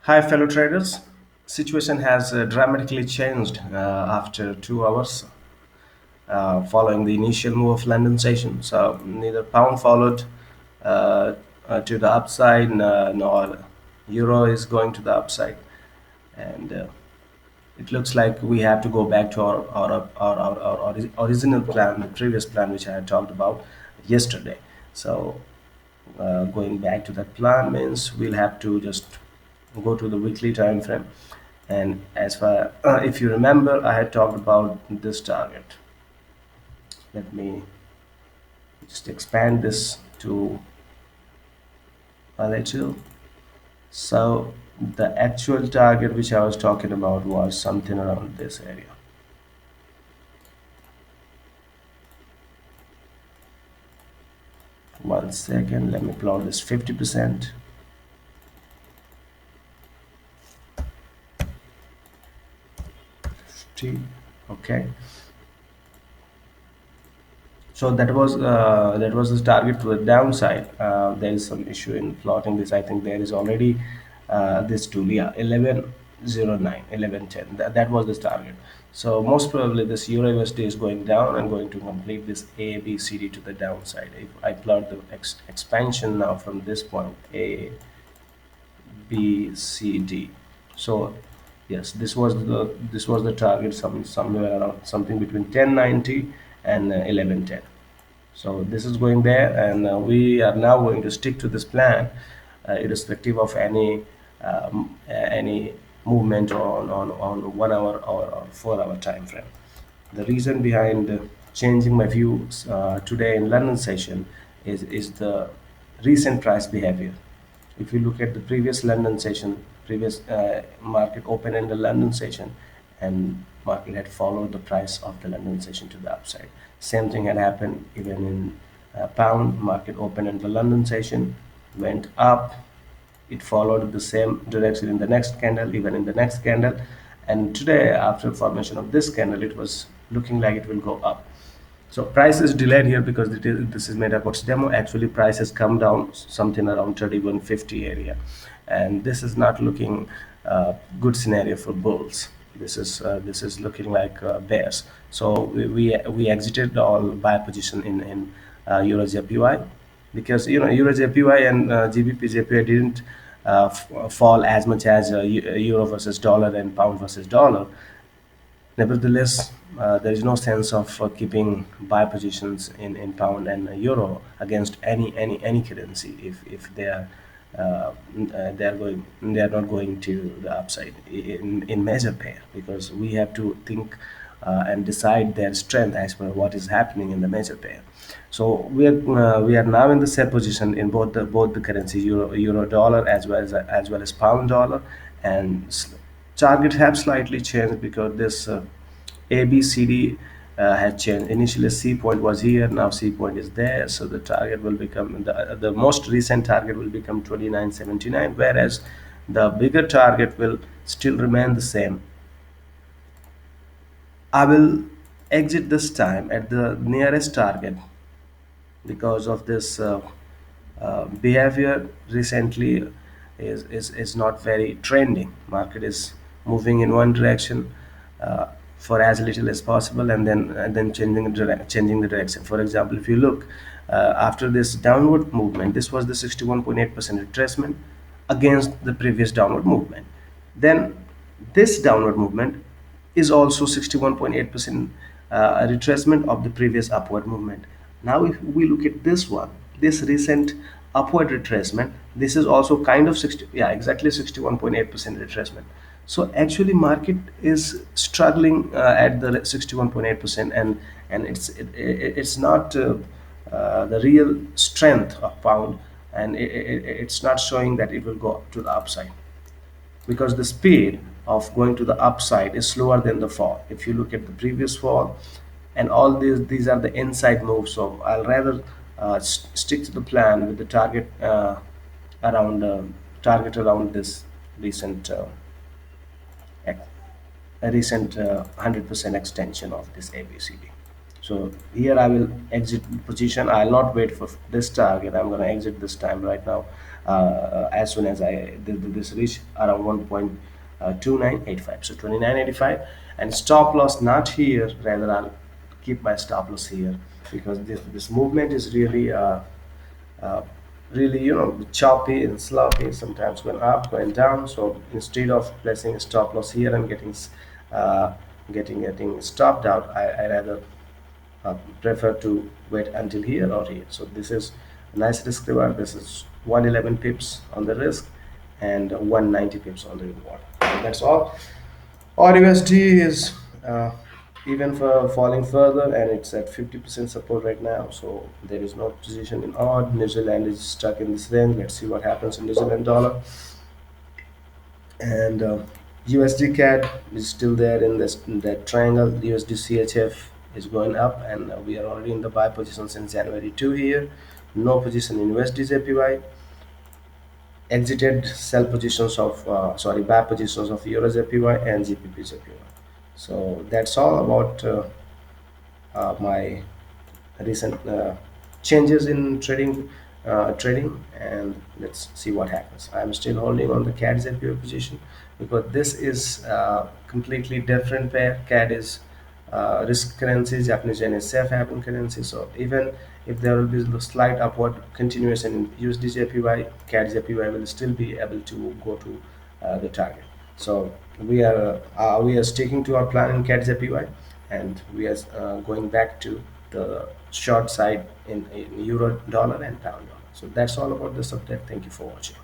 Hi, fellow traders. Situation has dramatically changed after 2 hours following the initial move of London session. So neither pound followed uh, to the upside, nor euro is going to the upside, and it looks like we have to go back to our original plan, the previous plan which I had talked about yesterday. So going back to that plan means we'll have to just go to the weekly time frame. And as far if you remember, I had talked about this target. Let me just expand this to a little. So the actual target which I was talking about was something around this area. One second, let me plot this 50%. Okay, so that was the target to the downside. There is some issue in plotting this. I think there is already this tool, yeah, 1109, 1110. That was the target. So most probably this euro USD is going down and going to complete this A B C D to the downside. If I plot the expansion now from this point, A B C D. So yes, this was the target, somewhere around something between 1090 and 1110. So this is going there, and we are now going to stick to this plan, irrespective of any movement on 1 hour or 4 hour time frame. The reason behind changing my views today in London session is the recent price behavior. If you look at the previous London session, previous market open in the London session, and market had followed the price of the London session to the upside. Same thing had happened even in pound. Market open in the London session, went up, it followed the same direction in the next candle, even in the next candle, and today after formation of this candle it was looking like it will go up. So price is delayed here because this is MetaQuartz demo. Actually price has come down something around 3150 area, and this is not looking good scenario for bulls. This is looking like bears. So we exited all buy position in euro JPY, because euro JPY and GBP JPY didn't fall as much as euro versus dollar and pound versus dollar. Nevertheless, there is no sense of keeping buy positions in pound and euro against any currency if they are not going to the upside in major pair, because we have to think and decide their strength as per what is happening in the major pair. So we are now in the sell position in both the currency, euro dollar as well as pound dollar, and target have slightly changed because this ABCD has changed. Initially C point was here, now C point is there, so the target will become the most recent target will become 2979, whereas the bigger target will still remain the same. I will exit this time at the nearest target because of this behavior recently is not very trending. Market is moving in one direction for as little as possible, and then changing the direction. For example, if you look after this downward movement, this was the 61.8% retracement against the previous downward movement. Then this downward movement is also 61.8% retracement of the previous upward movement. Now if we look at this one, this recent upward retracement, this is also kind of 60, yeah, exactly 61.8% retracement. So actually market is struggling at the 61.8%, and it's not the real strength of pound, and it's not showing that it will go to the upside, because the speed of going to the upside is slower than the fall. If you look at the previous fall, and all these are the inside moves, so I'll rather stick to the plan with the around target around this recent ex- a recent 100% extension of this ABCD. So here I will exit position. I'll not wait for this target. I'm going to exit this time right now, as soon as this reach around 1.2985. So 29.85, and stop loss not here. Rather, I'll keep my stop loss here, because this movement is uh, really, choppy and sloppy, sometimes going up, going down. So instead of placing a stop loss here and uh, getting stopped out, I rather prefer to wait until here or here. So this is a nice risk reward. This is 111 pips on the risk and 190 pips on the reward. So that's all. Or USD is even for falling further, and it's at 50% support right now. So there is no position in odd. New Zealand is stuck in this range. Let's see what happens in New Zealand dollar. And USD CAD is still there in that triangle. USD CHF is going up, and we are already in the buy position since January 2 here. No position in USD JPY. Exited sell positions of buy positions of Euro JPY and GBP JPY. So that's all about my recent changes in trading, and let's see what happens. I'm still holding on the CAD ZPO position, because this is completely different pair. CAD is risk currency, Japanese yen is safe haven currency. So even if there will be a slight upward continuation in USD JPY, CAD JPY will still be able to go to the target. So we are sticking to our plan in CAD JPY, and we are going back to the short side in euro dollar and pound dollar. So that's all about this update. Thank you for watching.